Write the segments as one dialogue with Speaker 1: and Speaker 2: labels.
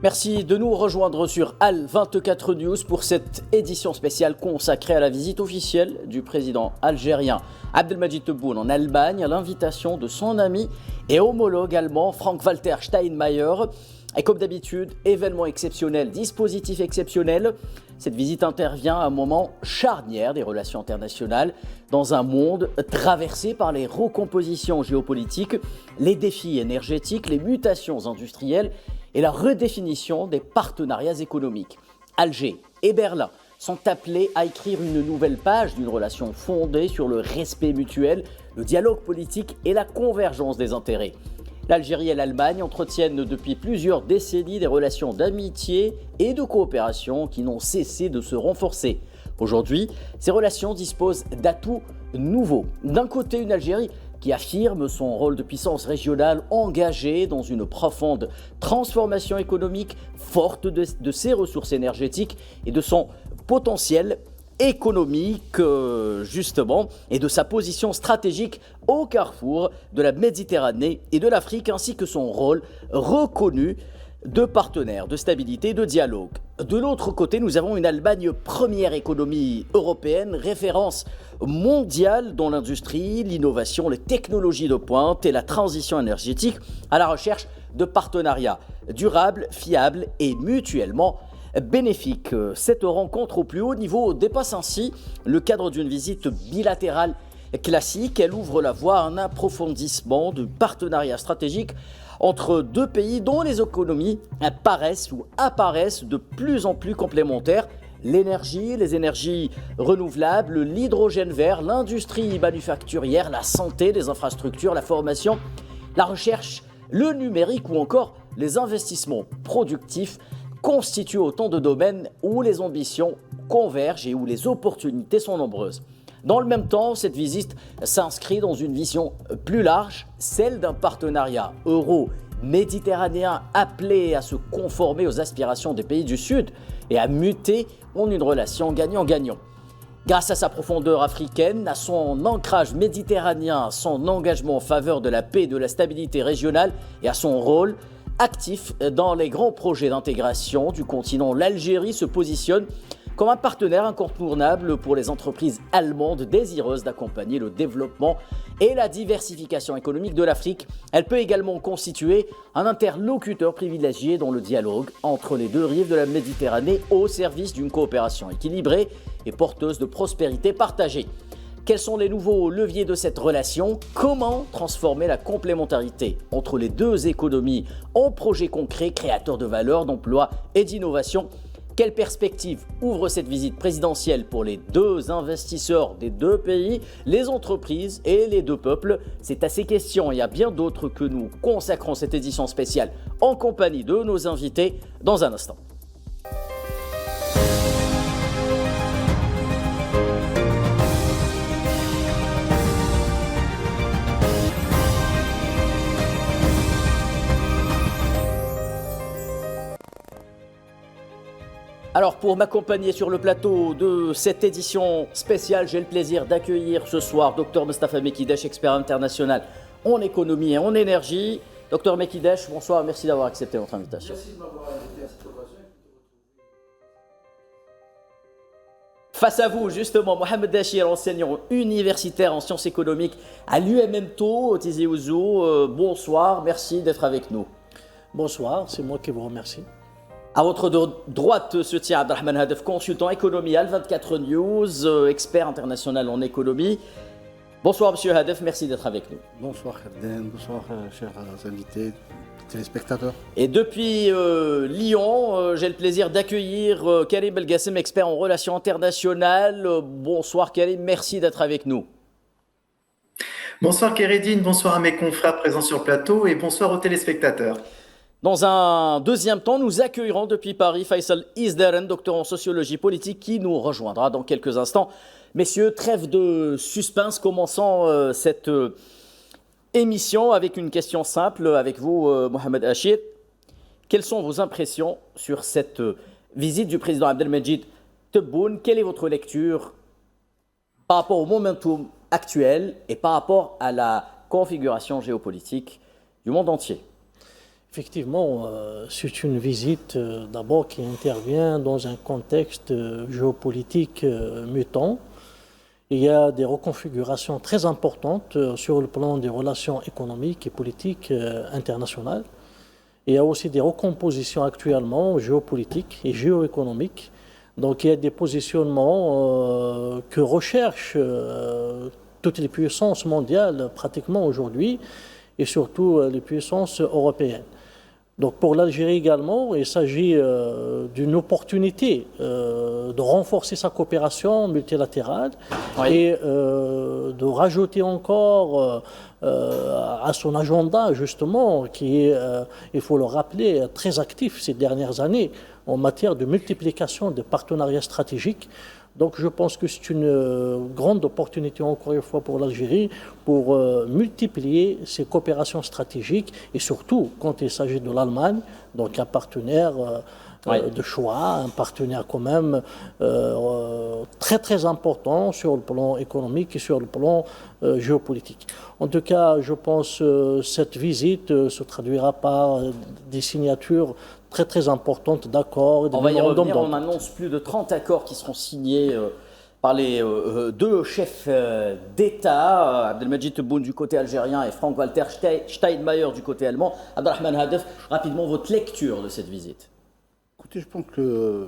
Speaker 1: Merci de nous rejoindre sur Al24 News pour cette édition spéciale consacrée à la visite officielle du président algérien Abdelmadjid Tebboune en Allemagne à l'invitation de son ami et homologue allemand Frank-Walter Steinmeier. Et comme d'habitude, événement exceptionnel, dispositif exceptionnel. Cette visite intervient à un moment charnière des relations internationales dans un monde traversé par les recompositions géopolitiques, les défis énergétiques, les mutations industrielles et la redéfinition des partenariats économiques. Alger et Berlin sont appelés à écrire une nouvelle page d'une relation fondée sur le respect mutuel, le dialogue politique et la convergence des intérêts. L'Algérie et l'Allemagne entretiennent depuis plusieurs décennies des relations d'amitié et de coopération qui n'ont cessé de se renforcer. Aujourd'hui, ces relations disposent d'atouts nouveaux. D'un côté, une Algérie qui affirme son rôle de puissance régionale engagée dans une profonde transformation économique, forte de ses ressources énergétiques et de son potentiel économique, justement, et de sa position stratégique au carrefour de la Méditerranée et de l'Afrique, ainsi que son rôle reconnu de partenaire, de stabilité, de dialogue. De l'autre côté, nous avons une Allemagne, première économie européenne, référence mondiale dans l'industrie, l'innovation, les technologies de pointe et la transition énergétique, à la recherche de partenariats durables, fiables et mutuellement bénéfiques. Cette rencontre au plus haut niveau dépasse ainsi le cadre d'une visite bilatérale classique. Elle ouvre la voie à un approfondissement du partenariat stratégique entre deux pays dont les économies paraissent ou apparaissent de plus en plus complémentaires. L'énergie, les énergies renouvelables, l'hydrogène vert, l'industrie manufacturière, la santé, les infrastructures, la formation, la recherche, le numérique ou encore les investissements productifs constituent autant de domaines où les ambitions convergent et où les opportunités sont nombreuses. Dans le même temps, cette visite s'inscrit dans une vision plus large, celle d'un partenariat euro-méditerranéen appelé à se conformer aux aspirations des pays du Sud et à muter en une relation gagnant-gagnant. Grâce à sa profondeur africaine, à son ancrage méditerranéen, à son engagement en faveur de la paix et de la stabilité régionale et à son rôle actif dans les grands projets d'intégration du continent, l'Algérie se positionne comme un partenaire incontournable pour les entreprises allemandes désireuses d'accompagner le développement et la diversification économique de l'Afrique. Elle peut également constituer un interlocuteur privilégié dans le dialogue entre les deux rives de la Méditerranée au service d'une coopération équilibrée et porteuse de prospérité partagée. Quels sont les nouveaux leviers de cette relation? Comment transformer la complémentarité entre les deux économies en projets concrets, créateurs de valeur, d'emploi et d'innovation? Quelle perspective ouvre cette visite présidentielle pour les deux investisseurs des deux pays, les entreprises et les deux peuples? C'est à ces questions et à bien d'autres que nous consacrons cette édition spéciale en compagnie de nos invités dans un instant. Alors pour m'accompagner sur le plateau de cette édition spéciale, j'ai le plaisir d'accueillir ce soir Dr Mostafa Mekidesh, expert international en économie et en énergie. Dr Mekidesh, bonsoir, merci d'avoir accepté notre invitation.
Speaker 2: Merci de m'avoir invité à cette occasion.
Speaker 1: Face à vous, justement, Mohamed Dachir, enseignant universitaire en sciences économiques à l'UMMTO, au Tizi Ouzou. Bonsoir, merci d'être avec nous.
Speaker 2: Bonsoir, c'est moi qui vous remercie.
Speaker 1: À votre droite se tient Abdelrahman Hadef, consultant économie Al24 News, expert international en économie. Bonsoir Monsieur Hadef, merci d'être avec nous.
Speaker 3: Bonsoir Khalden, bonsoir chers invités, téléspectateurs.
Speaker 1: Et depuis Lyon, j'ai le plaisir d'accueillir Karim Belgassem, expert en relations internationales. Bonsoir Karim, merci d'être avec nous.
Speaker 4: Bonsoir Kéredine, bonsoir à mes confrères présents sur le plateau et bonsoir aux téléspectateurs.
Speaker 1: Dans un deuxième temps, nous accueillerons depuis Paris Faisal Izdaren, docteur en sociologie politique, qui nous rejoindra dans quelques instants. Messieurs, trêve de suspense, commençons cette émission avec une question simple avec vous, Mohamed Achid. Quelles sont vos impressions sur cette visite du président Abdelmadjid Tebboune? Quelle est votre lecture par rapport au momentum actuel et par rapport à la configuration géopolitique du monde entier?
Speaker 2: Effectivement, c'est une visite d'abord qui intervient dans un contexte géopolitique mutant. Il y a des reconfigurations très importantes sur le plan des relations économiques et politiques internationales. Il y a aussi des recompositions actuellement géopolitiques et géoéconomiques. Donc il y a des positionnements que recherchent toutes les puissances mondiales pratiquement aujourd'hui, et surtout les puissances européennes. Donc pour l'Algérie également, il s'agit d'une opportunité de renforcer sa coopération multilatérale et de rajouter encore à son agenda justement, qui est, il faut le rappeler, très actif ces dernières années en matière de multiplication de partenariats stratégiques. Donc je pense que c'est une grande opportunité, encore une fois, pour l'Algérie pour multiplier ses coopérations stratégiques et surtout quand il s'agit de l'Allemagne, donc un partenaire de choix, un partenaire quand même très très important sur le plan économique et sur le plan géopolitique. En tout cas, je pense que cette visite se traduira par des signatures très très importantes d'accords.
Speaker 1: On va y revenir, on annonce plus de 30 accords qui seront signés par les deux chefs d'État, Abdelmadjid Tebboune du côté algérien et Frank-Walter Steinmeier du côté allemand. Abdelrahman Hadef, rapidement votre lecture de cette visite.
Speaker 3: Écoutez, je pense que,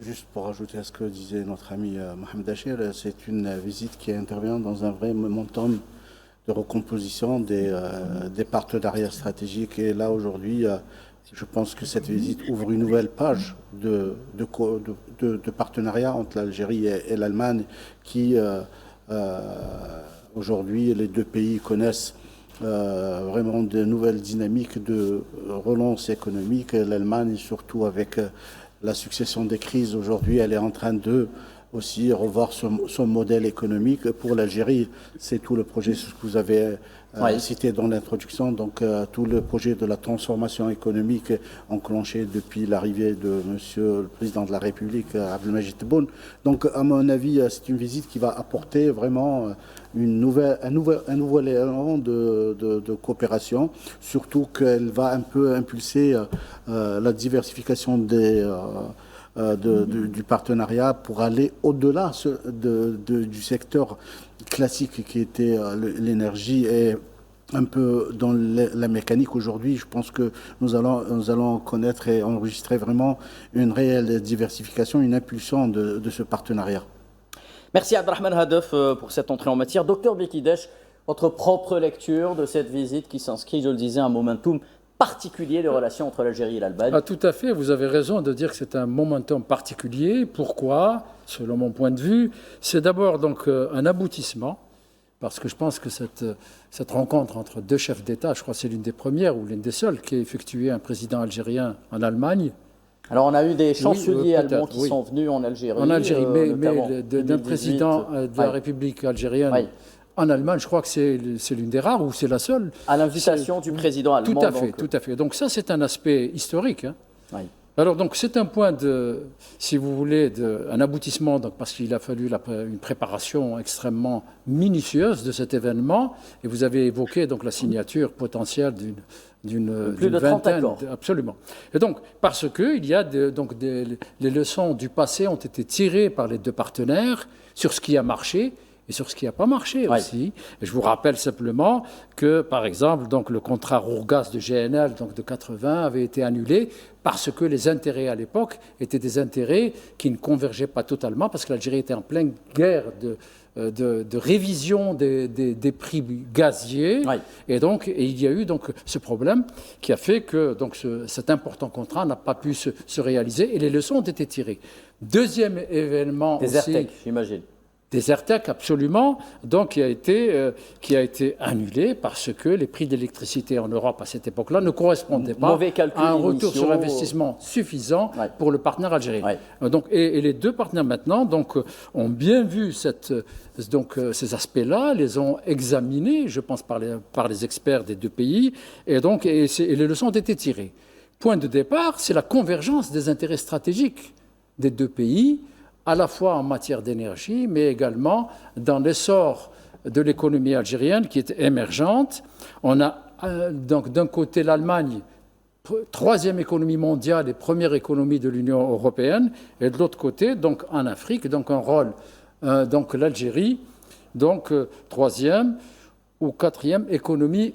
Speaker 3: juste pour ajouter à ce que disait notre ami Mohamed Achir, c'est une visite qui intervient dans un vrai momentum de recomposition des partenariats stratégiques. Et là, aujourd'hui, je pense que cette visite ouvre une nouvelle page de partenariat entre l'Algérie et l'Allemagne qui, aujourd'hui, les deux pays connaissent vraiment de nouvelles dynamiques de relance économique. L'Allemagne, surtout avec la succession des crises, aujourd'hui, elle est en train de aussi revoir son modèle économique. Pour l'Algérie, c'est tout le projet, ce que vous avez cité dans l'introduction, donc tout le projet de la transformation économique enclenché depuis l'arrivée de Monsieur le Président de la République, Abdelmadjid Tebboune. Donc, à mon avis, c'est une visite qui va apporter vraiment un nouvel élan de coopération, surtout qu'elle va un peu impulser la diversification du partenariat pour aller au-delà du secteur classique qui était l'énergie et un peu dans la mécanique. Aujourd'hui, je pense que nous allons connaître et enregistrer vraiment une réelle diversification, une impulsion de ce partenariat.
Speaker 1: Merci Abdelrahman Hadef pour cette entrée en matière. Docteur Bekidesh, votre propre lecture de cette visite qui s'inscrit, je le disais, un momentum particulier de relations entre l'Algérie et l'Allemagne.
Speaker 5: Ah, tout à fait, vous avez raison de dire que c'est un momentum particulier. Pourquoi? Selon mon point de vue, c'est d'abord donc un aboutissement, parce que je pense que cette rencontre entre deux chefs d'État, je crois que c'est l'une des premières ou l'une des seules qui a effectué un président algérien en Allemagne.
Speaker 1: Alors on a eu des chanceliers allemands qui sont venus en Algérie.
Speaker 5: En Algérie, mais d'un président de la République algérienne. Oui. En Allemagne, je crois que c'est l'une des rares ou c'est la seule.
Speaker 1: À l'invitation du président allemand.
Speaker 5: Tout à fait, tout à fait. Donc ça, c'est un aspect historique. Hein.
Speaker 1: Oui.
Speaker 5: Alors donc c'est un point si vous voulez, un aboutissement, donc, parce qu'il a fallu une préparation extrêmement minutieuse de cet événement. Et vous avez évoqué donc la signature potentielle d'une vingtaine. Absolument. Et donc parce que il y a les leçons du passé ont été tirées par les deux partenaires sur ce qui a marché et sur ce qui n'a pas marché aussi. Et je vous rappelle simplement que, par exemple, donc, le contrat Rourgaz de GNL donc, de 80 avait été annulé parce que les intérêts à l'époque étaient des intérêts qui ne convergeaient pas totalement, parce que l'Algérie était en pleine guerre de révision des prix gaziers. Et donc il y a eu donc, ce problème qui a fait que donc, cet important contrat n'a pas pu se réaliser et les leçons ont été tirées. Deuxième événement
Speaker 1: des Desertec, j'imagine.
Speaker 5: Desertec, absolument, donc qui a été annulé parce que les prix d'électricité en Europe à cette époque-là ne correspondaient pas à un retour sur investissement suffisant pour le partenaire algérien. Donc, et les deux partenaires maintenant donc, ont bien vu ces aspects-là, les ont examinés, je pense, par les experts des deux pays, et donc et les leçons ont été tirées. Point de départ, c'est la convergence des intérêts stratégiques des deux pays, à la fois en matière d'énergie, mais également dans l'essor de l'économie algérienne qui est émergente. On a donc d'un côté l'Allemagne troisième économie mondiale et première économie de l'Union européenne, et de l'autre côté, donc en Afrique, donc un rôle, donc l'Algérie, donc troisième ou quatrième économie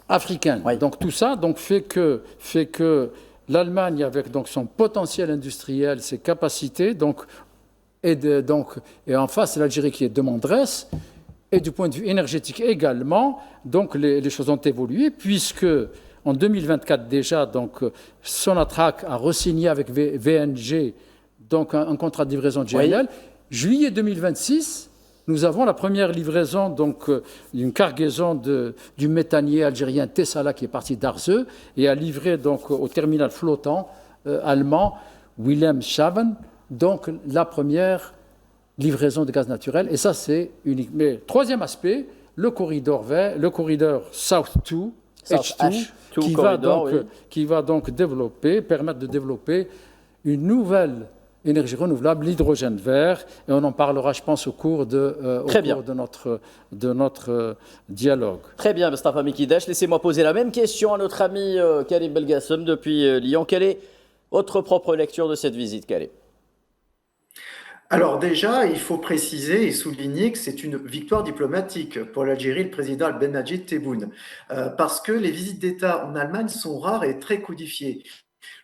Speaker 5: africaine.
Speaker 1: Oui.
Speaker 5: Donc tout ça donc, fait que l'Allemagne, avec donc, son potentiel industriel, ses capacités, donc, et en face l'Algérie qui est demanderesse, et du point de vue énergétique également, donc les choses ont évolué, puisque en 2024 déjà, donc, Sonatrach a re-signé avec VNG donc un contrat de livraison de GNL. Oui. Juillet 2026, nous avons la première livraison, donc une cargaison du méthanier algérien Tessala qui est parti d'Arzeu et a livré donc au terminal flottant allemand Wilhelmshaven, donc la première livraison de gaz naturel. Et ça, c'est unique. Mais troisième aspect, le corridor vert, le corridor South 2, H2, qui va donc permettre de développer une nouvelle énergie renouvelable, l'hydrogène vert, et on en parlera, je pense, au cours de notre dialogue.
Speaker 1: Très bien, Mustafa Mikidash. Laissez-moi poser la même question à notre ami Karim Belgassem depuis Lyon. Quelle est votre propre lecture de cette visite, Karim?
Speaker 4: Alors déjà, il faut préciser et souligner que c'est une victoire diplomatique pour l'Algérie, le président Abdelmadjid Tebboune, parce que les visites d'État en Allemagne sont rares et très codifiées.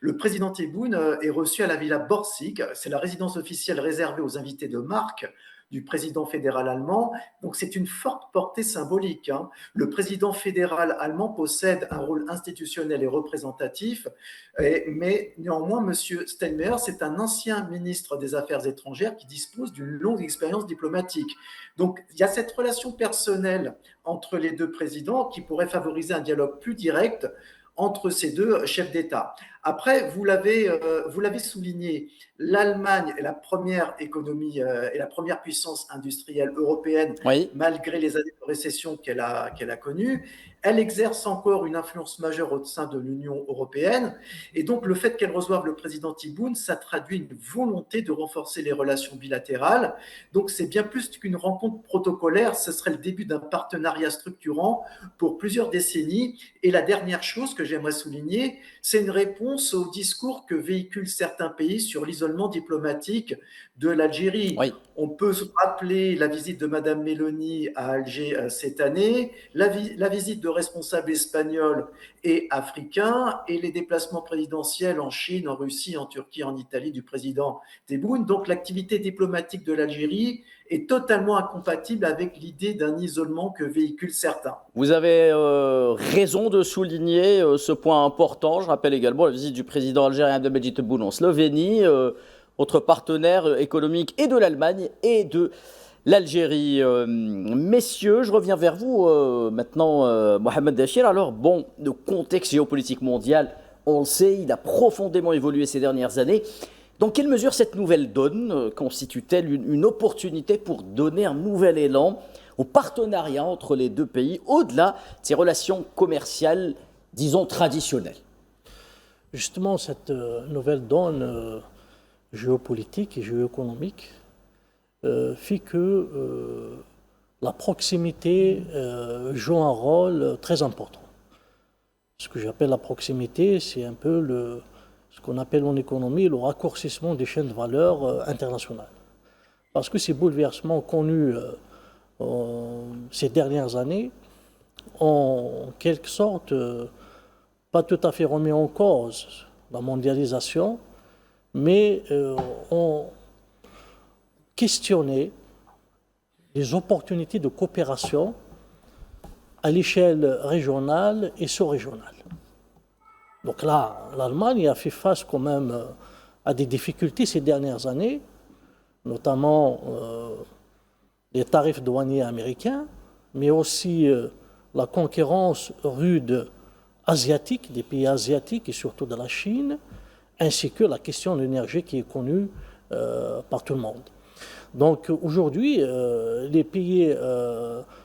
Speaker 4: Le président Tebboune est reçu à la Villa Borsig, c'est la résidence officielle réservée aux invités de marque du président fédéral allemand, donc c'est une forte portée symbolique. Le président fédéral allemand possède un rôle institutionnel et représentatif, mais néanmoins, M. Steinmeier, c'est un ancien ministre des Affaires étrangères qui dispose d'une longue expérience diplomatique. Donc il y a cette relation personnelle entre les deux présidents qui pourrait favoriser un dialogue plus direct entre ces deux chefs d'État. Après, vous l'avez souligné, l'Allemagne est la première économie et la première puissance industrielle européenne, oui, malgré les années de récession qu'elle a connues. Elle exerce encore une influence majeure au sein de l'Union européenne. Et donc, le fait qu'elle reçoive le président Tebboune, ça traduit une volonté de renforcer les relations bilatérales. Donc, c'est bien plus qu'une rencontre protocolaire. Ce serait le début d'un partenariat structurant pour plusieurs décennies. Et la dernière chose que j'aimerais souligner, c'est une réponse au discours que véhiculent certains pays sur l'isolement diplomatique de l'Algérie. Oui. On peut se rappeler la visite de Mme Meloni à Alger cette année, la visite de responsables espagnols et africains et les déplacements présidentiels en Chine, en Russie, en Turquie, en Italie du président Tebboune. Donc l'activité diplomatique de l'Algérie est totalement incompatible avec l'idée d'un isolement que véhiculent certains.
Speaker 1: Vous avez raison de souligner ce point important. Je rappelle également la visite du président algérien Abdelmadjid Tebboune en Slovénie, autre partenaire économique et de l'Allemagne et de l'Algérie. Messieurs, je reviens vers vous maintenant, Mohamed Dachir. Alors, bon, le contexte géopolitique mondial, on le sait, il a profondément évolué ces dernières années. Dans quelle mesure cette nouvelle donne constitue-t-elle une opportunité pour donner un nouvel élan au partenariat entre les deux pays, au-delà de ces relations commerciales, disons, traditionnelles?
Speaker 2: Justement, cette nouvelle donne géopolitique et géoéconomique fait que la proximité joue un rôle très important. Ce que j'appelle la proximité, c'est un peu ce qu'on appelle en économie le raccourcissement des chaînes de valeur internationales. Parce que ces bouleversements connus ces dernières années ont en quelque sorte pas tout à fait remis en cause la mondialisation, mais ont questionné les opportunités de coopération à l'échelle régionale et sous-régionale. Donc là, l'Allemagne a fait face quand même à des difficultés ces dernières années, notamment les tarifs douaniers américains, mais aussi la concurrence rude asiatique, des pays asiatiques et surtout de la Chine, ainsi que la question de l'énergie qui est connue par tout le monde. Donc aujourd'hui, les pays,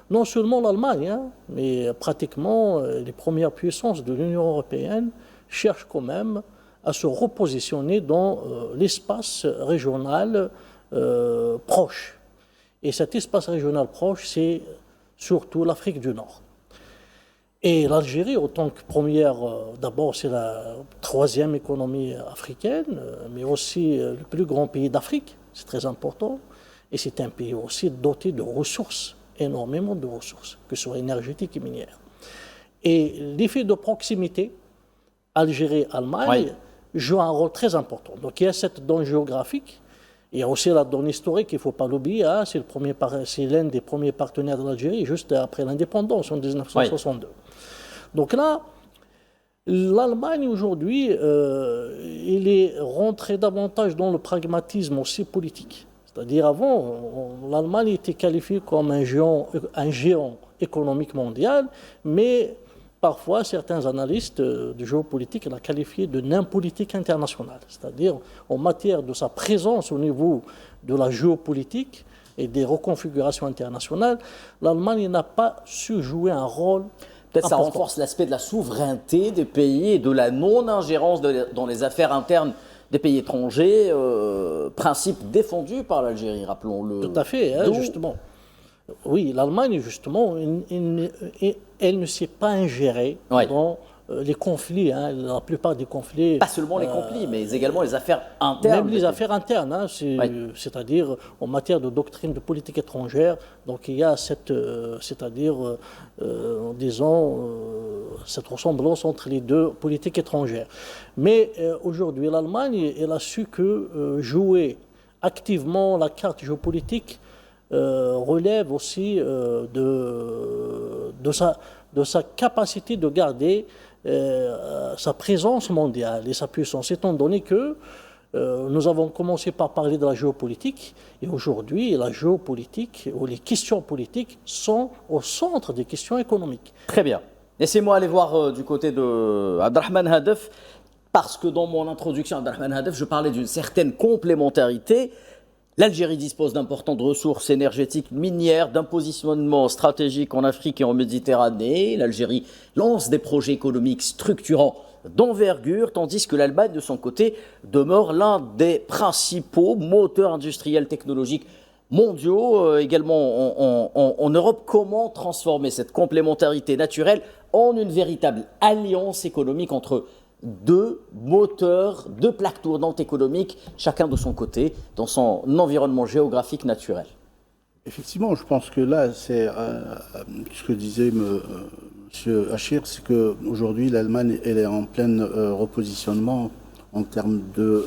Speaker 2: non seulement l'Allemagne, mais pratiquement les premières puissances de l'Union européenne cherchent quand même à se repositionner dans l'espace régional proche. Et cet espace régional proche, c'est surtout l'Afrique du Nord. Et l'Algérie, en tant que première, d'abord c'est la troisième économie africaine, mais aussi le plus grand pays d'Afrique, c'est très important. Et c'est un pays aussi doté de ressources, énormément de ressources, que ce soit énergétiques et minières. Et l'effet de proximité, Algérie-Allemagne, joue un rôle très important. Donc il y a cette donne géographique, il y a aussi la donne historique, il ne faut pas l'oublier, hein, c'est l'un des premiers partenaires de l'Algérie, juste après l'indépendance en 1962. Donc là, l'Allemagne aujourd'hui, il est rentré davantage dans le pragmatisme aussi politique. C'est-à-dire avant, l'Allemagne était qualifiée comme un géant économique mondial, mais parfois certains analystes de géopolitique la qualifiaient de nain politique internationale. C'est-à-dire en matière de sa présence au niveau de la géopolitique et des reconfigurations internationales, l'Allemagne n'a pas su jouer un rôle.
Speaker 1: Peut-être ça renforce l'aspect de la souveraineté des pays et de la non-ingérence dans les affaires internes des pays étrangers, principe défendu par l'Algérie, rappelons-le.
Speaker 2: Tout à fait, hein, justement. Oui, l'Allemagne, justement, elle ne s'est pas ingérée dans les conflits, hein, la plupart des conflits.
Speaker 1: Pas seulement les conflits, mais également les affaires internes.
Speaker 2: Même les affaires internes, hein, c'est-à-dire en matière de doctrine de politique étrangère. Donc il y a cette, disons, cette ressemblance entre les deux politiques étrangères. Mais aujourd'hui, l'Allemagne, elle a su que jouer activement la carte géopolitique relève aussi de sa capacité de garder sa présence mondiale et sa puissance, étant donné que nous avons commencé par parler de la géopolitique et aujourd'hui la géopolitique ou les questions politiques sont au centre des questions économiques.
Speaker 1: Très bien. Laissez-moi aller voir du côté de Abderrahmane Hadef, parce que dans mon introduction à Abderrahmane Hadef, je parlais d'une certaine complémentarité. L'Algérie dispose d'importantes ressources énergétiques minières, d'un positionnement stratégique en Afrique et en Méditerranée. L'Algérie lance des projets économiques structurants d'envergure, tandis que l'Allemagne, de son côté, demeure l'un des principaux moteurs industriels technologiques mondiaux, également en Europe. Comment transformer cette complémentarité naturelle en une véritable alliance économique entre deux moteurs, deux plaques tournantes économiques, chacun de son côté, dans son environnement géographique naturel?
Speaker 3: Effectivement, je pense que là, c'est ce que disait M. Achir, c'est qu'aujourd'hui, l'Allemagne, elle est en plein repositionnement en termes de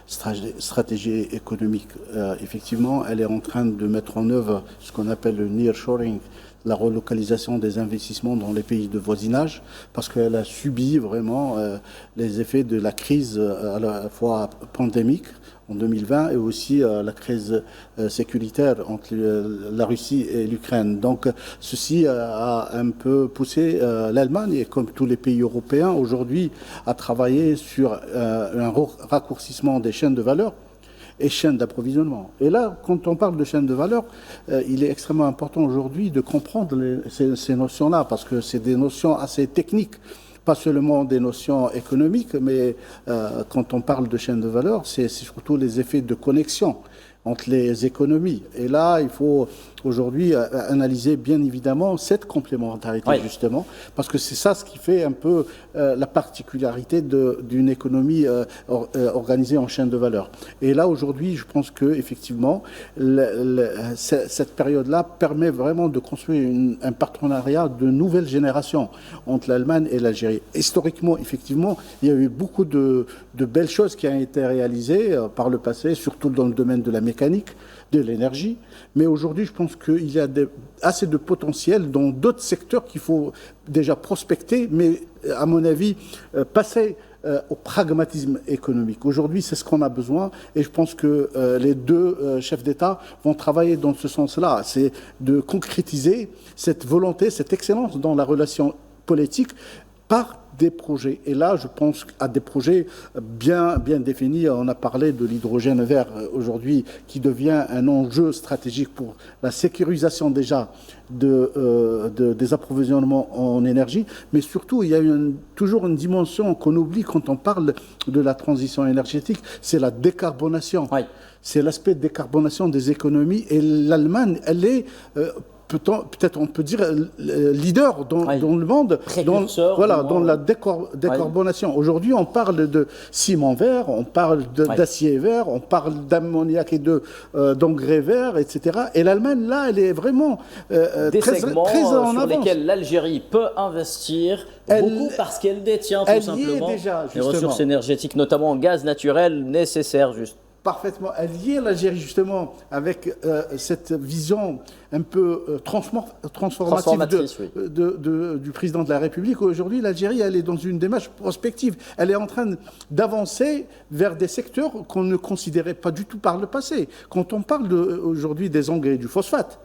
Speaker 3: stratégie économique. Effectivement, elle est en train de mettre en œuvre ce qu'on appelle le nearshoring, la relocalisation des investissements dans les pays de voisinage, parce qu'elle a subi vraiment les effets de la crise à la fois pandémique en 2020 et aussi la crise sécuritaire entre la Russie et l'Ukraine. Donc ceci a un peu poussé l'Allemagne, et comme tous les pays européens aujourd'hui, à travailler sur un raccourcissement des chaînes de valeur et chaînes d'approvisionnement. Et là, quand on parle de chaînes de valeur, il est extrêmement important aujourd'hui de comprendre ces notions-là, parce que c'est des notions assez techniques, pas seulement des notions économiques, mais quand on parle de chaînes de valeur, c'est surtout les effets de connexion entre les économies. Et là, il faut aujourd'hui analyser bien évidemment cette complémentarité, justement, parce que c'est ça ce qui fait un peu la particularité d'une économie organisée en chaîne de valeur. Et là, aujourd'hui, je pense que effectivement, cette période-là permet vraiment de construire un partenariat de nouvelle génération entre l'Allemagne et l'Algérie. Historiquement, effectivement, il y a eu beaucoup de belles choses qui ont été réalisées par le passé, surtout dans le domaine de la mécanique, de l'énergie. Mais aujourd'hui, je pense qu'il y a assez de potentiel dans d'autres secteurs qu'il faut déjà prospecter, mais à mon avis, passer au pragmatisme économique. Aujourd'hui, c'est ce qu'on a besoin, et je pense que les deux chefs d'État vont travailler dans ce sens-là. C'est de concrétiser cette volonté, cette excellence dans la relation politique par des projets. Et là, je pense à des projets bien définis. On a parlé de l'hydrogène vert aujourd'hui, qui devient un enjeu stratégique pour la sécurisation déjà des approvisionnements en énergie. Mais surtout, il y a toujours une dimension qu'on oublie quand on parle de la transition énergétique, c'est la décarbonation. C'est l'aspect de décarbonation des économies. Et l'Allemagne, elle est peut-être on peut dire leader dans le monde, dans la décarbonation. Aujourd'hui, on parle de ciment vert, on parle d'acier vert, on parle d'ammoniac et d'engrais verts, etc. Et l'Allemagne, là, elle est vraiment très en avance.
Speaker 1: Sur lesquels l'Algérie peut investir beaucoup parce qu'elle détient tout simplement les ressources énergétiques, notamment en gaz naturel nécessaire, juste.
Speaker 3: Parfaitement. Elle liée l'Algérie justement avec cette vision un peu transformative du président de la République. Aujourd'hui, l'Algérie, elle est dans une démarche prospective. Elle est en train d'avancer vers des secteurs qu'on ne considérait pas du tout par le passé. Quand on parle aujourd'hui des engrais et du phosphate,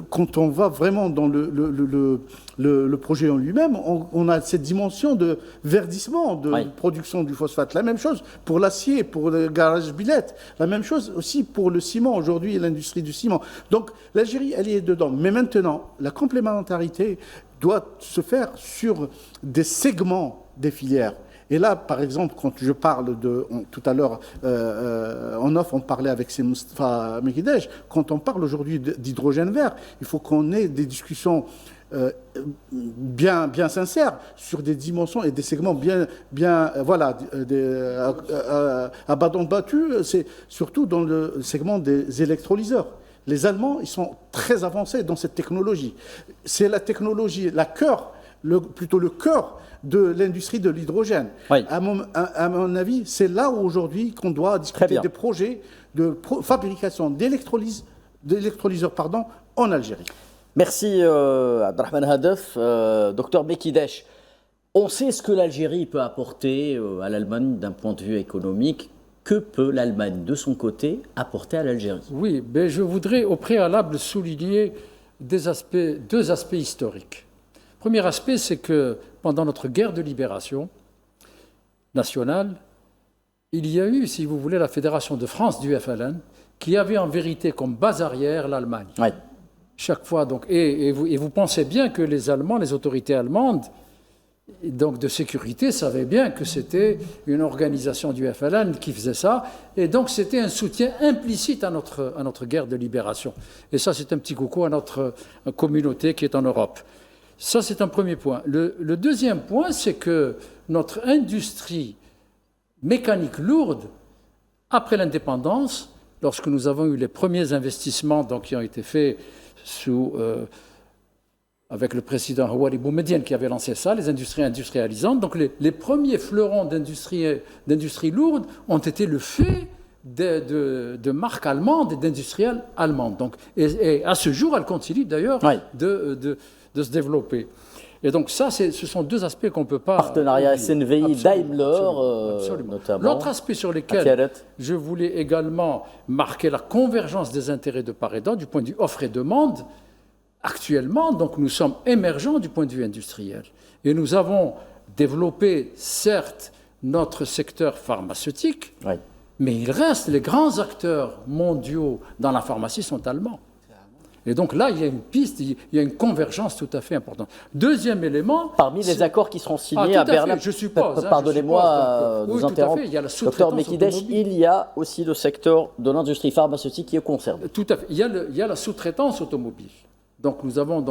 Speaker 3: quand on va vraiment dans le projet en lui-même, on a cette dimension de verdissement de production du phosphate. La même chose pour l'acier, pour le garage billette. La même chose aussi pour le ciment, aujourd'hui, l'industrie du ciment. Donc l'Algérie, elle y est dedans. Mais maintenant, la complémentarité doit se faire sur des segments des filières. Et là, par exemple, quand je parle tout à l'heure, en off, on parlait avec Moustapha Mekidesh, quand on parle aujourd'hui d'hydrogène vert, il faut qu'on ait des discussions bien sincères sur des dimensions et des segments à bâton battu, c'est surtout dans le segment des électrolyseurs. Les Allemands, ils sont très avancés dans cette technologie. C'est la technologie, plutôt le cœur de l'industrie de l'hydrogène. À mon avis, c'est là où aujourd'hui qu'on doit discuter des projets de fabrication d'électrolyseurs en Algérie.
Speaker 1: Merci Abdelrahman Hadef. Docteur Mekidesh, on sait ce que l'Algérie peut apporter à l'Allemagne d'un point de vue économique. Que peut l'Allemagne, de son côté, apporter à l'Algérie?
Speaker 5: Oui, mais je voudrais au préalable souligner deux aspects historiques. Premier aspect, c'est que pendant notre guerre de libération nationale, il y a eu, si vous voulez, la Fédération de France du FLN, qui avait en vérité comme base arrière l'Allemagne. Chaque fois, donc, et vous pensez bien que les Allemands, les autorités allemandes, donc de sécurité, savaient bien que c'était une organisation du FLN qui faisait ça, et donc c'était un soutien implicite à notre guerre de libération. Et ça, c'est un petit coucou à notre communauté qui est en Europe. Ça, c'est un premier point. Le deuxième point, c'est que notre industrie mécanique lourde, après l'indépendance, lorsque nous avons eu les premiers investissements qui ont été faits avec le président Houari Boumedienne qui avait lancé ça, les industries industrialisantes, donc les premiers fleurons d'industrie lourde ont été le fait de marques allemandes et d'industriels allemandes. Donc, et à ce jour, elles continuent d'ailleurs de se développer. Et donc ça, ce sont deux aspects qu'on ne peut pas...
Speaker 1: Partenariat SNVI, Daimler, notamment.
Speaker 5: L'autre aspect sur lequel je voulais également marquer la convergence des intérêts de part et d'autre, du point de vue offre et demande, actuellement, donc nous sommes émergents du point de vue industriel. Et nous avons développé, certes, notre secteur pharmaceutique, mais il reste, les grands acteurs mondiaux dans la pharmacie sont allemands. Et donc là, il y a une piste, il y a une convergence tout à fait importante. Deuxième élément...
Speaker 1: Parmi les accords qui seront signés à Berlin...
Speaker 5: Je suppose.
Speaker 1: Pardonnez-moi de vous interrompre.
Speaker 5: Il y a la
Speaker 1: Docteur Mekidesh, il y a aussi le secteur de l'industrie pharmaceutique qui est concerné.
Speaker 5: Tout à fait. Il y a la sous-traitance automobile. Donc nous avons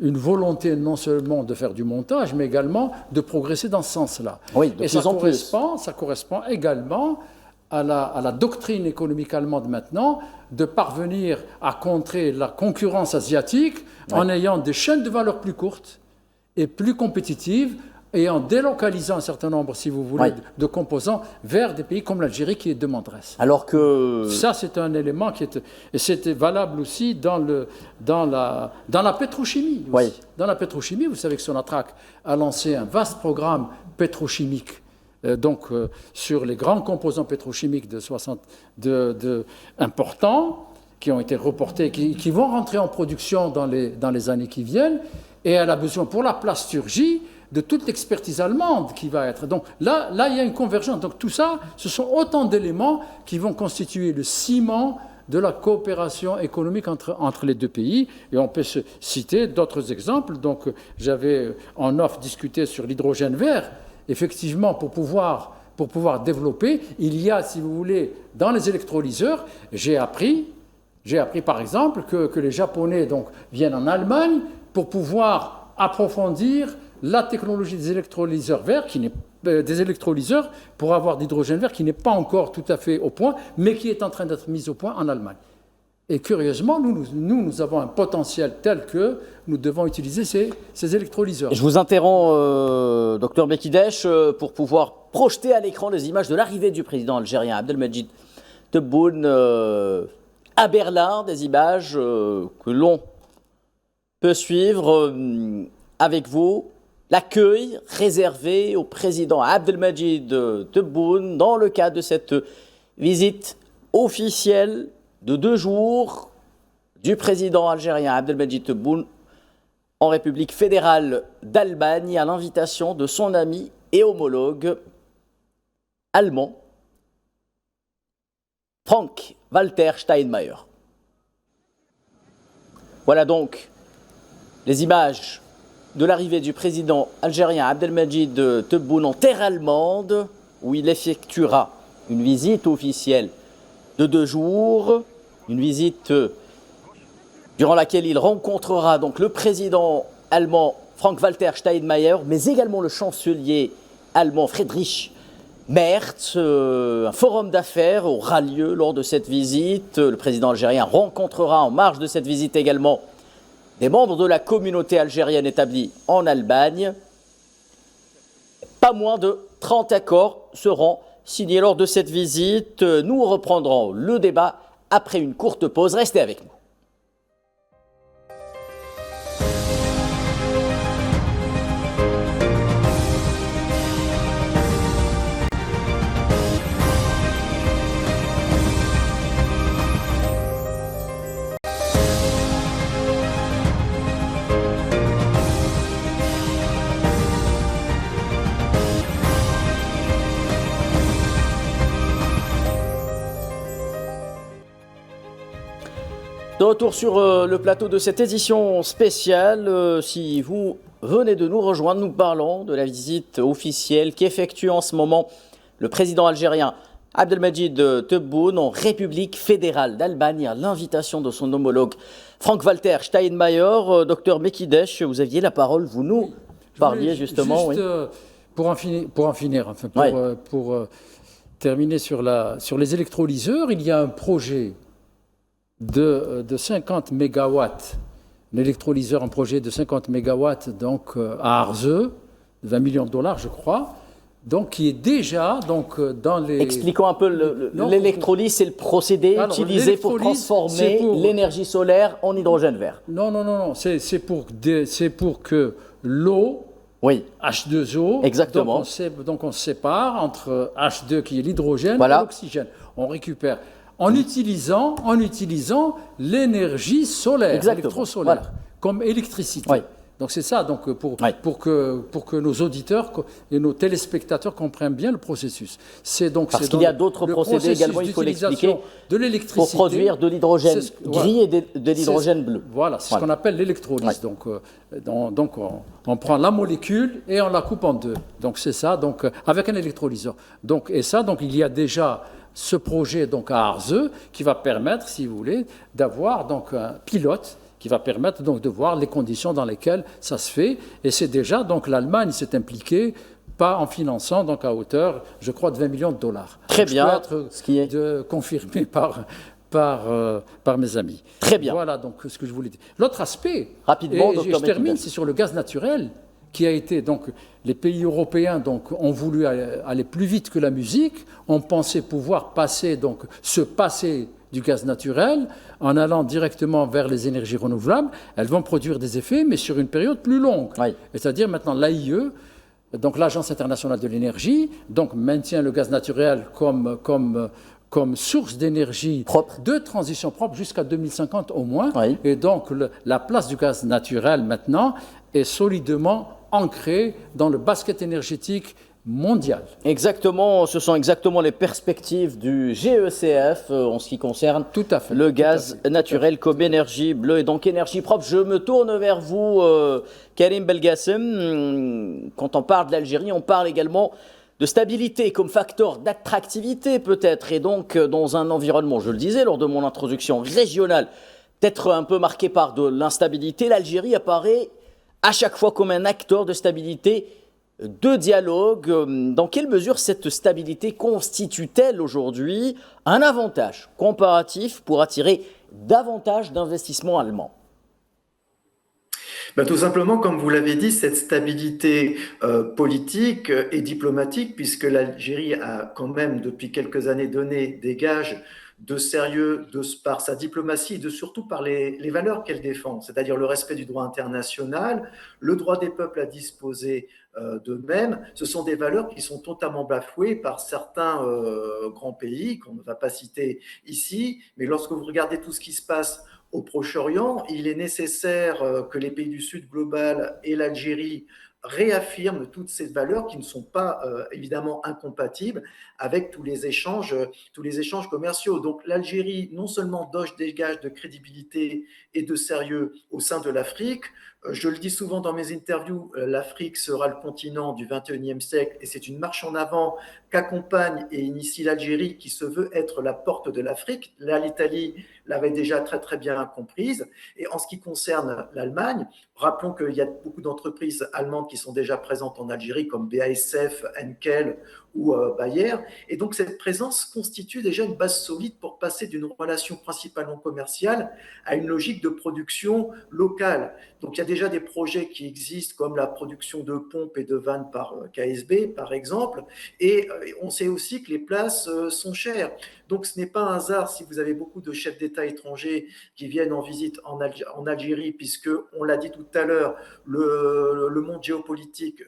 Speaker 5: une volonté non seulement de faire du montage, mais également de progresser dans ce sens-là.
Speaker 1: Oui, de
Speaker 5: et
Speaker 1: plus en plus.
Speaker 5: Ça correspond également à la doctrine économique allemande maintenant de parvenir à contrer la concurrence asiatique en ayant des chaînes de valeur plus courtes et plus compétitives et en délocalisant un certain nombre, si vous voulez, de composants vers des pays comme l'Algérie qui est demanderesse.
Speaker 1: Alors que...
Speaker 5: Ça, c'est un élément qui est... Et c'était valable aussi dans la pétrochimie. Aussi. Dans la pétrochimie, vous savez que Sonatrach a lancé un vaste programme pétrochimique sur les grands composants pétrochimiques importants qui ont été reportés, qui vont rentrer en production dans les années qui viennent, et elle a besoin pour la plasturgie de toute l'expertise allemande qui va être. Donc là, il y a une convergence. Donc tout ça, ce sont autant d'éléments qui vont constituer le ciment de la coopération économique entre les deux pays. Et on peut citer d'autres exemples. Donc j'avais en off discuté sur l'hydrogène vert. Effectivement, pour pouvoir développer, il y a, si vous voulez, dans les électrolyseurs, j'ai appris J'ai appris par exemple que les Japonais donc, viennent en Allemagne pour pouvoir approfondir la technologie des électrolyseurs verts, des électrolyseurs pour avoir d'hydrogène vert qui n'est pas encore tout à fait au point, mais qui est en train d'être mise au point en Allemagne. Et curieusement, nous avons un potentiel tel que nous devons utiliser ces électrolyseurs.
Speaker 1: Je vous interromps, Dr Mekidesh, pour pouvoir projeter à l'écran les images de l'arrivée du président algérien Abdelmadjid Tebboune à Berlin, des images que l'on peut suivre avec vous. L'accueil réservé au président Abdelmadjid Tebboune dans le cadre de cette visite officielle de 2 jours du président algérien Abdelmadjid Tebboune en République fédérale d'Albanie à l'invitation de son ami et homologue allemand Frank-Walter Steinmeier. Voilà donc les images de l'arrivée du président algérien Abdelmadjid Tebboune en terre allemande, où il effectuera une visite officielle de 2 jours, une visite durant laquelle il rencontrera donc le président allemand Frank-Walter Steinmeier, mais également le chancelier allemand Friedrich Merz. Un forum d'affaires aura lieu lors de cette visite. Le président algérien rencontrera en marge de cette visite également des membres de la communauté algérienne établie en Allemagne. Pas moins de 30 accords seront signés lors de cette visite. Nous reprendrons le débat après une courte pause. Restez avec nous. De retour sur le plateau de cette édition spéciale. Si vous venez de nous rejoindre, nous parlons de la visite officielle qu'effectue en ce moment le président algérien Abdelmadjid Tebboune en République fédérale d'Albanie à l'invitation de son homologue Frank-Walter Steinmeier. Docteur Mekidesh, vous aviez la parole, vous nous parliez justement.
Speaker 5: Juste, oui. Pour terminer sur les électrolyseurs, il y a un projet de 50 mégawatts, un électrolyseur, un projet de 50 mégawatts donc, à Arzew, 20 millions de dollars je crois, donc qui est déjà donc, dans les...
Speaker 1: Expliquons un peu, l'électrolyse, c'est le procédé utilisé pour transformer l'énergie solaire en hydrogène vert.
Speaker 5: Non, c'est pour que l'eau,
Speaker 1: oui.
Speaker 5: H2O,
Speaker 1: exactement.
Speaker 5: Donc on sépare entre H2 qui est l'hydrogène et l'oxygène. On récupère en utilisant l'énergie solaire, l'électrosolaire, comme électricité.
Speaker 1: Oui.
Speaker 5: Donc c'est ça, donc pour que nos auditeurs et nos téléspectateurs comprennent bien le processus.
Speaker 1: Parce qu'il y a d'autres procédés également, il faut l'expliquer,
Speaker 5: de l'électricité
Speaker 1: pour produire de l'hydrogène gris et de l'hydrogène bleu.
Speaker 5: Voilà, c'est ce qu'on appelle l'électrolyse. Donc on prend la molécule et on la coupe en 2. Donc c'est ça, donc avec un électrolyseur. Donc il y a déjà ce projet donc à Arzew qui va permettre, si vous voulez, d'avoir donc un pilote qui va permettre donc de voir les conditions dans lesquelles ça se fait. Et c'est déjà, donc l'Allemagne s'est impliquée, pas en finançant donc à hauteur, je crois, de 20 millions de dollars.
Speaker 1: Très
Speaker 5: donc,
Speaker 1: bien.
Speaker 5: Ce qui est confirmé par mes amis.
Speaker 1: Très bien.
Speaker 5: Voilà donc ce que je voulais dire. L'autre aspect,
Speaker 1: rapidement,
Speaker 5: et je termine, c'est sur le gaz naturel, qui a été, donc, les pays européens donc, ont voulu aller plus vite que la musique, on pensait pouvoir se passer du gaz naturel en allant directement vers les énergies renouvelables. Elles vont produire des effets, mais sur une période plus longue.
Speaker 1: Oui.
Speaker 5: C'est-à-dire maintenant l'AIE, donc l'Agence internationale de l'énergie, donc maintient le gaz naturel comme source d'énergie de transition propre jusqu'à 2050 au moins.
Speaker 1: Oui.
Speaker 5: Et donc la place du gaz naturel maintenant est solidement ancrée dans le basket énergétique mondial.
Speaker 1: Exactement, ce sont exactement les perspectives du GECF en ce qui concerne le gaz naturel comme énergie bleue et donc énergie propre. Je me tourne vers vous, Karim Belgassem. Quand on parle de l'Algérie, on parle également de stabilité, comme facteur d'attractivité peut-être, et donc dans un environnement, je le disais lors de mon introduction, régional, peut-être un peu marqué par de l'instabilité, l'Algérie apparaît à chaque fois comme un acteur de stabilité, de dialogue. Dans quelle mesure cette stabilité constitue-t-elle aujourd'hui un avantage comparatif pour attirer davantage d'investissements allemands?
Speaker 4: Tout simplement, comme vous l'avez dit, cette stabilité politique et diplomatique, puisque l'Algérie a quand même depuis quelques années donné des gages de sérieux par sa diplomatie et surtout par les valeurs qu'elle défend, c'est-à-dire le respect du droit international, le droit des peuples à disposer d'eux-mêmes. Ce sont des valeurs qui sont totalement bafouées par certains grands pays qu'on ne va pas citer ici, mais lorsque vous regardez tout ce qui se passe au Proche-Orient, il est nécessaire que les pays du Sud global et l'Algérie réaffirment toutes ces valeurs qui ne sont pas évidemment incompatibles avec tous les échanges commerciaux. Donc l'Algérie non seulement doge des gages de crédibilité et de sérieux au sein de l'Afrique, je le dis souvent dans mes interviews, l'Afrique sera le continent du XXIe siècle et c'est une marche en avant qu'accompagne et initie l'Algérie qui se veut être la porte de l'Afrique. Là, l'Italie l'avait déjà très très bien comprise. Et en ce qui concerne l'Allemagne, rappelons qu'il y a beaucoup d'entreprises allemandes qui sont déjà présentes en Algérie comme BASF, Henkel ou Bayer. Et donc cette présence constitue déjà une base solide pour passer d'une relation principalement commerciale à une logique de production locale. Donc il y a déjà des projets qui existent comme la production de pompes et de vannes par KSB par exemple. Et on sait aussi que les places sont chères. Donc ce n'est pas un hasard si vous avez beaucoup de chefs d'État étrangers qui viennent en visite en Algérie, puisque, on l'a dit tout à l'heure, le monde géopolitique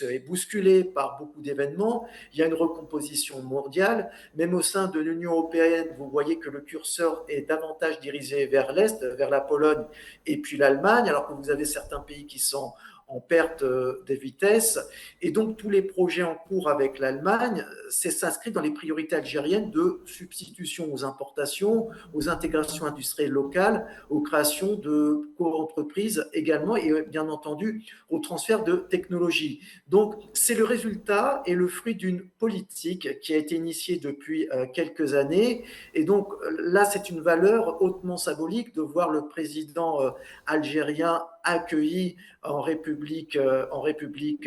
Speaker 4: est bousculé par beaucoup d'événements. Il y a une recomposition mondiale. Même au sein de l'Union européenne, vous voyez que le curseur est davantage dirigé vers l'Est, vers la Pologne et puis l'Allemagne, alors que vous avez certains pays qui sont en perte de vitesse. Et donc, tous les projets en cours avec l'Allemagne, s'inscrit dans les priorités algériennes de substitution aux importations, aux intégrations industrielles locales, aux créations de co-entreprises également et bien entendu au transfert de technologies. Donc, c'est le résultat et le fruit d'une politique qui a été initiée depuis quelques années. Et donc, là, c'est une valeur hautement symbolique de voir le président algérien accueilli en République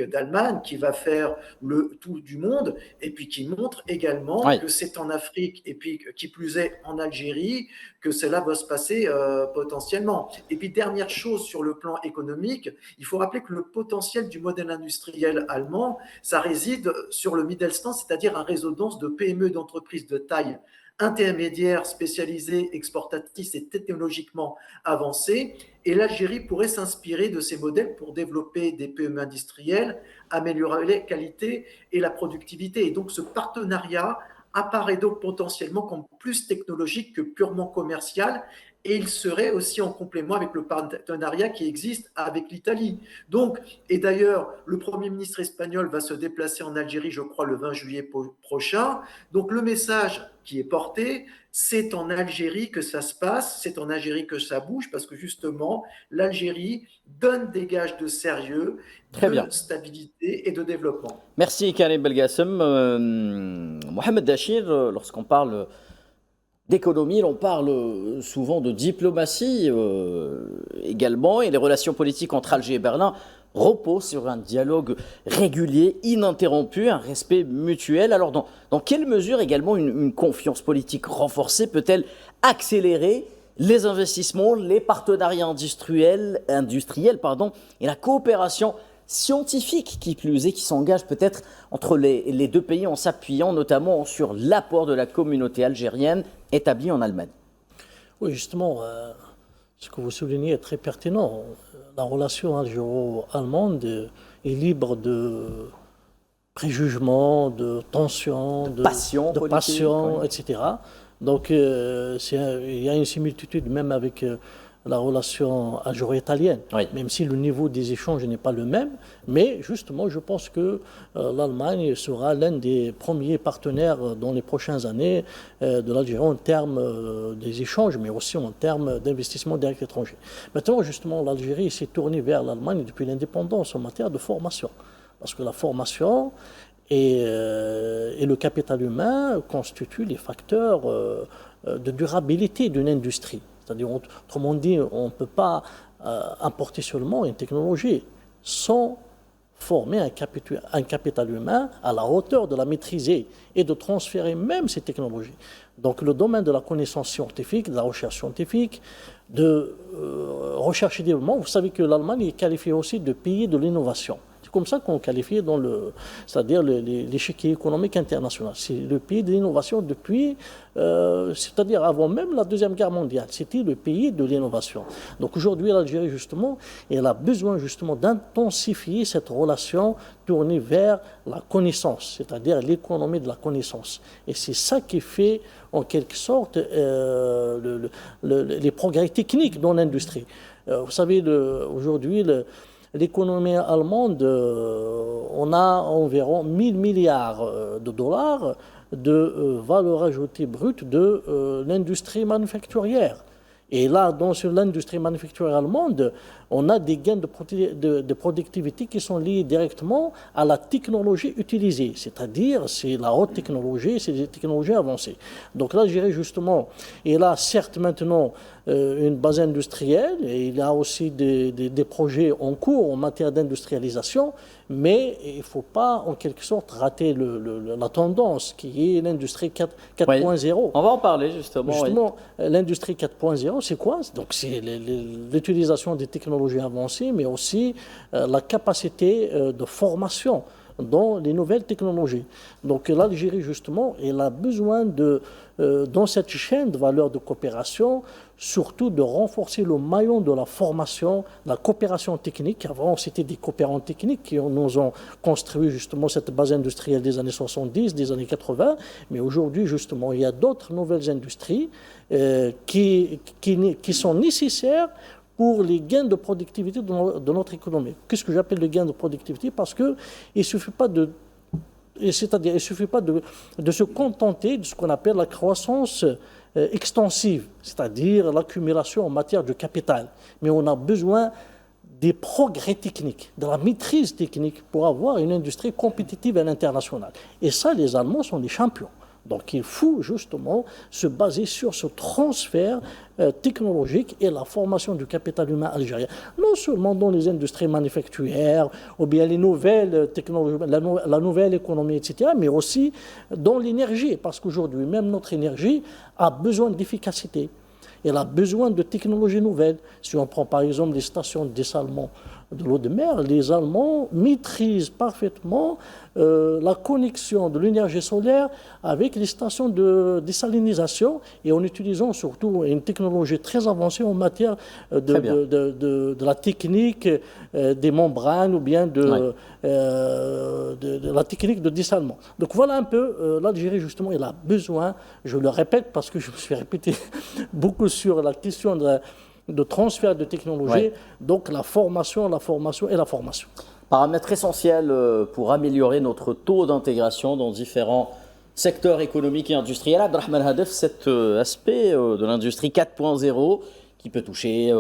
Speaker 4: d'Allemagne, qui va faire le tour du monde, et puis qui montre également que c'est en Afrique, et puis qui plus est en Algérie, que cela va se passer potentiellement. Et puis dernière chose sur le plan économique, il faut rappeler que le potentiel du modèle industriel allemand, ça réside sur le Mittelstand, c'est-à-dire un réseau dense de PME, d'entreprises de taille intermédiaires, spécialisées, exportatrices et technologiquement avancées. Et l'Algérie pourrait s'inspirer de ces modèles pour développer des PME industrielles, améliorer la qualité et la productivité. Et donc ce partenariat apparaît donc potentiellement comme plus technologique que purement commercial. Et il serait aussi en complément avec le partenariat qui existe avec l'Italie. Donc, et d'ailleurs, le Premier ministre espagnol va se déplacer en Algérie, je crois, le 20 juillet prochain. Donc, le message qui est porté, c'est en Algérie que ça se passe, c'est en Algérie que ça bouge, parce que justement, l'Algérie donne des gages de sérieux, de stabilité et de développement.
Speaker 1: Merci Karim Belgassem. Mohamed Dachir, lorsqu'on parle d'économie, on parle souvent de diplomatie également, et les relations politiques entre Alger et Berlin reposent sur un dialogue régulier, ininterrompu, un respect mutuel. Alors dans quelle mesure également une confiance politique renforcée peut-elle accélérer les investissements, les partenariats industriels et la coopération scientifique qui plus est, qui s'engage peut-être entre les deux pays en s'appuyant notamment sur l'apport de la communauté algérienne établie en Allemagne?
Speaker 2: Oui, justement, ce que vous soulignez est très pertinent. La relation algéro-allemande est libre de préjugements, de tensions, de passion, etc. Donc, il y a une similitude même avec la relation algéro-italienne, même si le niveau des échanges n'est pas le même. Mais justement, je pense que l'Allemagne sera l'un des premiers partenaires dans les prochaines années de l'Algérie en termes des échanges, mais aussi en termes d'investissement direct étranger. Maintenant, justement, l'Algérie s'est tournée vers l'Allemagne depuis l'indépendance en matière de formation. Parce que la formation Et le capital humain constitue les facteurs de durabilité d'une industrie. C'est-à-dire, autrement dit, on ne peut pas importer seulement une technologie sans former un capital humain à la hauteur de la maîtriser et de transférer même ces technologies. Donc le domaine de la connaissance scientifique, de la recherche scientifique, de recherche et développement, vous savez que l'Allemagne est qualifiée aussi de pays de l'innovation. C'est comme ça qu'on qualifie c'est-à-dire l'échiquier économique international. C'est le pays de l'innovation depuis, c'est-à-dire avant même la Deuxième Guerre mondiale. C'était le pays de l'innovation. Donc aujourd'hui, l'Algérie, justement, elle a besoin justement d'intensifier cette relation tournée vers la connaissance, c'est-à-dire l'économie de la connaissance. Et c'est ça qui fait, en quelque sorte, les progrès techniques dans l'industrie. Vous savez, aujourd'hui, l'économie allemande, on a environ 1000 milliards de dollars de valeur ajoutée brute de l'industrie manufacturière. Et là, dans l'industrie manufacturière allemande, on a des gains de productivité qui sont liés directement à la technologie utilisée. C'est-à-dire, c'est la haute technologie, c'est des technologies avancées. Donc l'Algérie, justement, elle a certes maintenant une base industrielle, et il y a aussi des projets en cours en matière d'industrialisation, mais il ne faut pas, en quelque sorte, rater la tendance qui est l'industrie 4.0.
Speaker 1: Oui. On va en parler, justement.
Speaker 2: Justement, oui. L'industrie 4.0, c'est quoi? Donc, c'est l'utilisation des technologies avancées, mais aussi la capacité de formation dans les nouvelles technologies. Donc l'Algérie, justement, elle a besoin dans cette chaîne de valeur de coopération, surtout de renforcer le maillon de la formation, la coopération technique. Avant, c'était des coopérants techniques qui nous ont construit justement cette base industrielle des années 70, des années 80. Mais aujourd'hui, justement, il y a d'autres nouvelles industries qui sont nécessaires pour les gains de productivité de notre économie. Qu'est-ce que j'appelle le gain de productivité? Parce qu'il ne suffit pas il suffit pas de se contenter de ce qu'on appelle la croissance extensive, c'est-à-dire l'accumulation en matière de capital. Mais on a besoin des progrès techniques, de la maîtrise technique pour avoir une industrie compétitive à l'international. Et ça, les Allemands sont les champions. Donc il faut justement se baser sur ce transfert technologique et la formation du capital humain algérien. Non seulement dans les industries manufacturières ou bien les nouvelles technologies, la nouvelle économie, etc., mais aussi dans l'énergie, parce qu'aujourd'hui, même notre énergie a besoin d'efficacité. Elle a besoin de technologies nouvelles. Si on prend par exemple les stations de dessalement de l'eau de mer, les Allemands maîtrisent parfaitement la connexion de l'énergie solaire avec les stations de désalinisation et en utilisant surtout une technologie très avancée en matière de la technique des membranes ou bien de la technique de dessalement. Donc voilà un peu, l'Algérie justement, elle a besoin, je le répète parce que je me suis répété beaucoup sur la question de transfert de technologie, donc la formation et la formation.
Speaker 1: Paramètre essentiel pour améliorer notre taux d'intégration dans différents secteurs économiques et industriels. Abdelrahman Hadef, cet aspect de l'industrie 4.0 qui peut toucher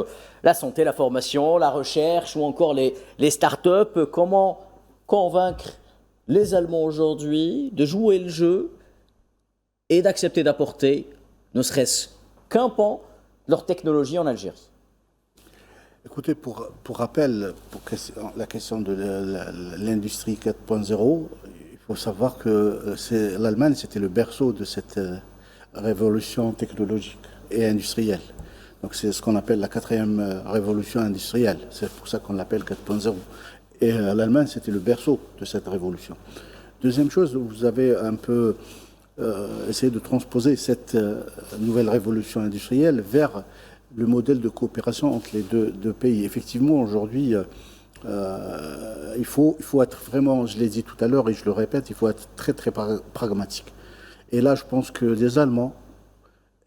Speaker 1: la santé, la formation, la recherche ou encore les start-up. Comment convaincre les Allemands aujourd'hui de jouer le jeu et d'accepter d'apporter, ne serait-ce qu'un pan, leur technologie en Algérie?
Speaker 3: Écoutez, pour rappel, pour la question de l'industrie 4.0, il faut savoir que l'Allemagne, c'était le berceau de cette révolution technologique et industrielle. Donc c'est ce qu'on appelle la 4e révolution industrielle. C'est pour ça qu'on l'appelle 4.0. Et l'Allemagne, c'était le berceau de cette révolution. Deuxième chose, vous avez un peu essayé de transposer cette nouvelle révolution industrielle vers le modèle de coopération entre les deux pays. Effectivement, aujourd'hui, il faut être vraiment, je l'ai dit tout à l'heure et je le répète, il faut être très très pragmatique. Et là, je pense que les Allemands,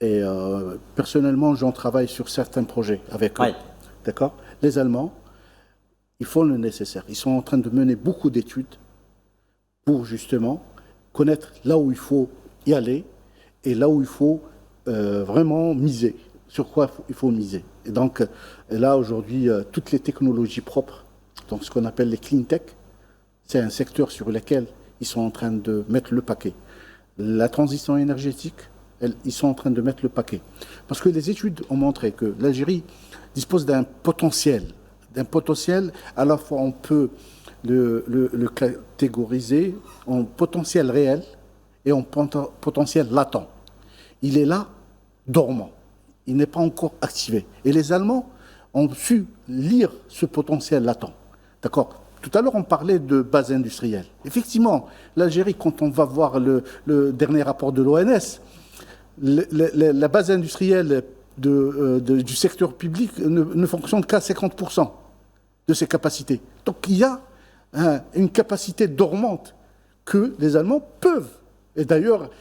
Speaker 3: et personnellement, j'en travaille sur certains projets avec eux. Oui. D'accord ? Les Allemands, ils font le nécessaire. Ils sont en train de mener beaucoup d'études pour justement connaître là où il faut y aller et là où il faut vraiment miser. Sur quoi il faut miser. Et donc là, aujourd'hui, toutes les technologies propres, donc ce qu'on appelle les clean tech, c'est un secteur sur lequel ils ils sont en train de mettre le paquet. La transition énergétique, ils sont en train de mettre le paquet. Parce que les études ont montré que l'Algérie dispose d'un potentiel. À la fois on peut le catégoriser en potentiel réel et en potentiel latent. Il est là, dormant. Il n'est pas encore activé. Et les Allemands ont su lire ce potentiel latent. D'accord ? Tout à l'heure, on parlait de base industrielle. Effectivement, l'Algérie, quand on va voir le dernier rapport de l'ONS, la base industrielle du secteur public ne fonctionne qu'à 50% de ses capacités. Donc il y a une capacité dormante que les Allemands peuvent. Et d'ailleurs,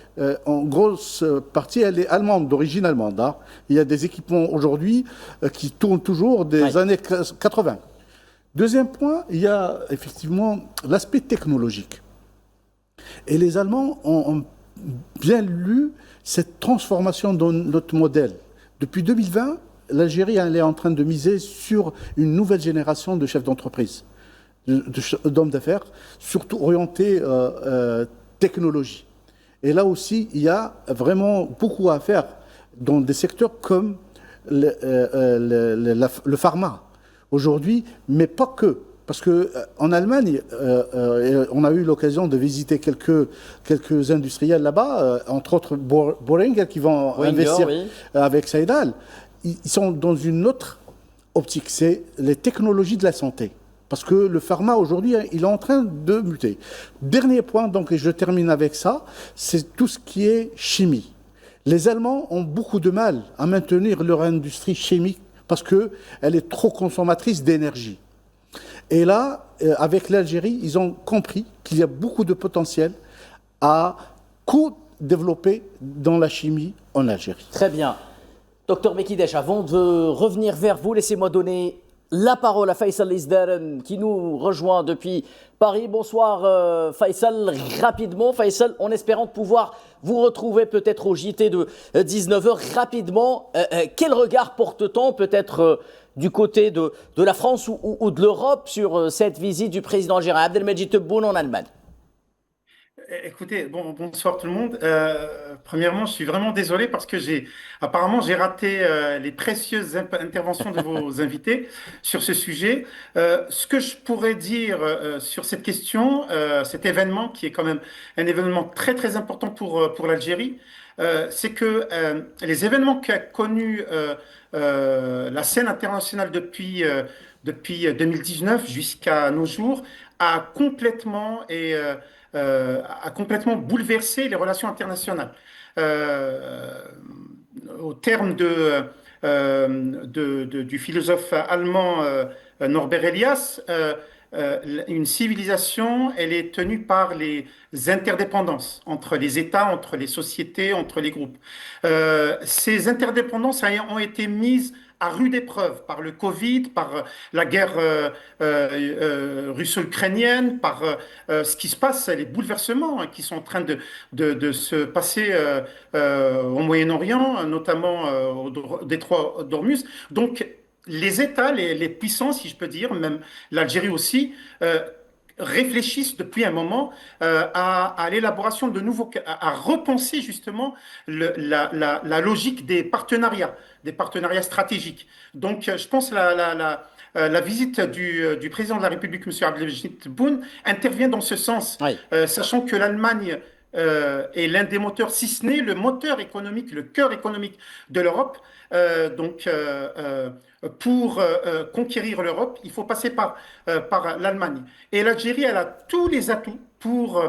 Speaker 3: en grosse partie, elle est allemande, d'origine allemande. Hein. Il y a des équipements aujourd'hui qui tournent toujours des années 80. Deuxième point, il y a effectivement l'aspect technologique. Et les Allemands ont bien lu cette transformation dans notre modèle. Depuis 2020, l'Algérie elle est en train de miser sur une nouvelle génération de chefs d'entreprise, d'hommes d'affaires, surtout orientés technologie. Et là aussi, il y a vraiment beaucoup à faire dans des secteurs comme le pharma aujourd'hui, mais pas que. Parce qu'en Allemagne, on a eu l'occasion de visiter quelques industriels là-bas, entre autres Boehringer, qui vont investir avec Saïdal. Ils sont dans une autre optique, c'est les technologies de la santé. Parce que le pharma, aujourd'hui, il est en train de muter. Dernier point, donc, et je termine avec ça, c'est tout ce qui est chimie. Les Allemands ont beaucoup de mal à maintenir leur industrie chimique parce qu'elle est trop consommatrice d'énergie. Et là, avec l'Algérie, ils ont compris qu'il y a beaucoup de potentiel à co-développer dans la chimie en Algérie.
Speaker 1: Très bien. Docteur Bekidesh, avant de revenir vers vous, laissez-moi donner la parole à Faisal Isdaren qui nous rejoint depuis Paris. Bonsoir Faisal, rapidement Faisal, en espérant pouvoir vous retrouver peut-être au JT de 19h rapidement. Quel regard porte-t-on peut-être du côté de la France ou de l'Europe sur cette visite du président algérien Abdelmadjid Tebboune en Allemagne?
Speaker 6: Écoutez, bonsoir tout le monde. Premièrement, je suis vraiment désolé parce que apparemment j'ai raté les précieuses interventions de vos invités sur ce sujet. Ce que je pourrais dire sur cette question, cet événement qui est quand même un événement très très important pour l'Algérie, c'est que les événements qu'a connus la scène internationale depuis 2019 jusqu'à nos jours a complètement bouleversé les relations internationales. Au terme du philosophe allemand Norbert Elias, une civilisation, elle est tenue par les interdépendances entre les États, entre les sociétés, entre les groupes. Ces interdépendances ont été mises à rude épreuve par le Covid, par la guerre russo-ukrainienne, par ce qui se passe, les bouleversements qui sont en train de se passer au Moyen-Orient, notamment au détroit d'Ormuz. Donc, les États, les puissances, si je peux dire, même l'Algérie aussi, réfléchissent depuis un moment à l'élaboration de nouveaux, à repenser justement la logique des partenariats stratégiques. Donc, je pense la visite du président de la République, M. Abdelmadjid Tebboune, intervient dans ce sens,
Speaker 1: Oui.
Speaker 6: Sachant que l'Allemagne est l'un des moteurs, si ce n'est le moteur économique, le cœur économique de l'Europe. Pour conquérir l'Europe, il faut passer par l'Allemagne. Et l'Algérie, elle a tous les atouts pour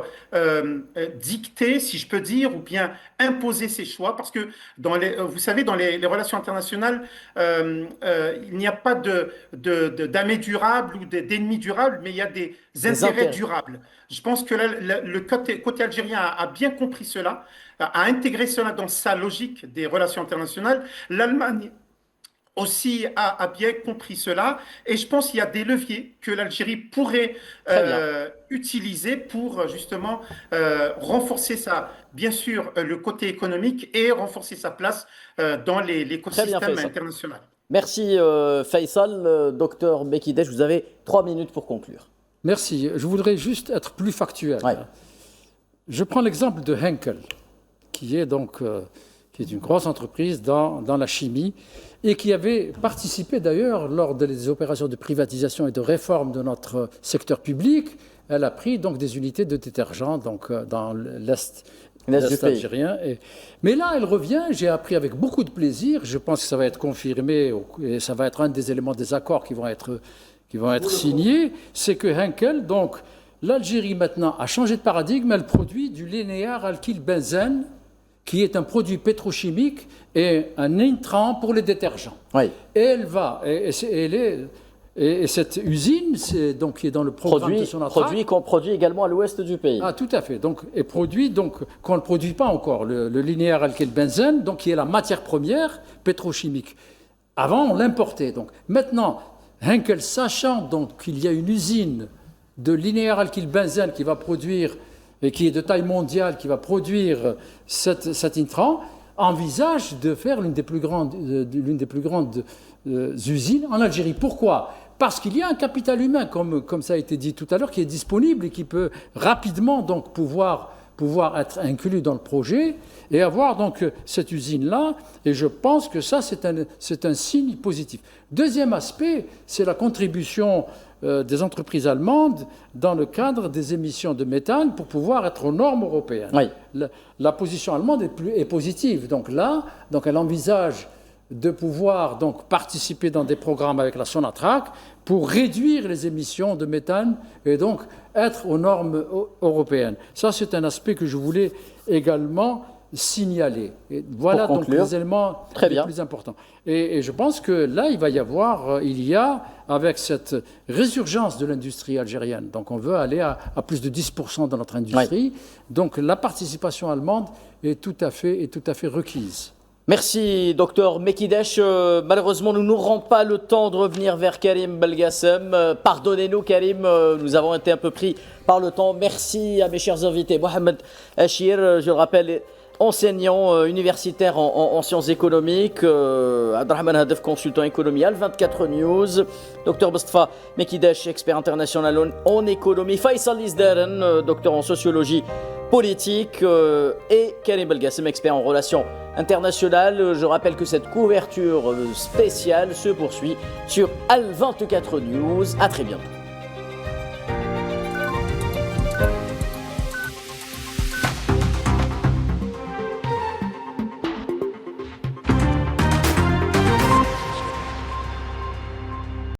Speaker 6: dicter, si je peux dire, ou bien imposer ses choix, parce que vous savez, dans les relations internationales, il n'y a pas d'amis durables ou d'ennemis durables, mais il y a des intérêts durables. Je pense que le côté algérien a bien compris cela, a intégré cela dans sa logique des relations internationales. L'Allemagne aussi a bien compris cela, et je pense qu'il y a des leviers que l'Algérie pourrait utiliser pour justement renforcer bien sûr le côté économique et renforcer sa place dans l'écosystème international.
Speaker 1: Merci Faisal. Docteur Bekidesh, vous avez 3 minutes pour conclure.
Speaker 5: Merci. Je voudrais juste être plus factuel.
Speaker 1: Ouais.
Speaker 5: Je prends l'exemple de Henkel, qui est donc qui est une grosse entreprise dans la chimie et qui avait participé d'ailleurs lors des opérations de privatisation et de réforme de notre secteur public. Elle a pris donc des unités de détergents donc, dans l'Est algérien. Mais là, elle revient, j'ai appris avec beaucoup de plaisir, je pense que ça va être confirmé et ça va être un des éléments des accords qui vont être signés, c'est que Henkel, donc l'Algérie maintenant a changé de paradigme, elle produit du linéaire alkylbenzène, qui est un produit pétrochimique et un intrant pour les détergents.
Speaker 1: Oui.
Speaker 5: Et elle va, et cette usine, donc, qui est dans le programme de Sonatrach,
Speaker 1: qu'on produit également à l'ouest du pays.
Speaker 5: Ah, tout à fait. Donc, et produit, donc, qu'on ne produit pas encore, le linéaire alkylbenzène, donc, qui est la matière première pétrochimique. Avant, on l'importait. Donc, maintenant, Henkel, sachant donc qu'il y a une usine de linéaire alkylbenzène qui va produire, et qui est de taille mondiale, qui va produire cet intrant, envisage de faire l'une des plus grandes usines en Algérie. Pourquoi ? Parce qu'il y a un capital humain, comme ça a été dit tout à l'heure, qui est disponible et qui peut rapidement donc pouvoir être inclus dans le projet et avoir donc cette usine-là. Et je pense que ça, c'est un signe positif. Deuxième aspect, c'est la contribution des entreprises allemandes dans le cadre des émissions de méthane pour pouvoir être aux normes européennes.
Speaker 1: Oui.
Speaker 5: La position allemande est positive. Donc là, elle envisage de pouvoir donc participer dans des programmes avec la Sonatrach pour réduire les émissions de méthane et donc être aux normes européennes. Ça, c'est un aspect que je voulais également signaler. Et voilà donc les éléments les plus importants. Et je pense que là, il y a, avec cette résurgence de l'industrie algérienne, donc on veut aller à plus de 10% dans notre industrie, donc la participation allemande est tout à fait requise.
Speaker 1: Merci, docteur Mekidesh. Malheureusement, nous n'aurons pas le temps de revenir vers Karim Belgassem. Pardonnez-nous, Karim, nous avons été un peu pris par le temps. Merci à mes chers invités. Mohamed Achir, je le rappelle, enseignant universitaire en sciences économiques, Abdrahman Hadef, consultant économie, Al24 News, Dr Mustafa Mekidesh, expert international en économie, Faisal Isdaren, docteur en sociologie politique, et Karim Belgassem, expert en relations internationales. Je rappelle que cette couverture spéciale se poursuit sur Al24 News. À très bientôt.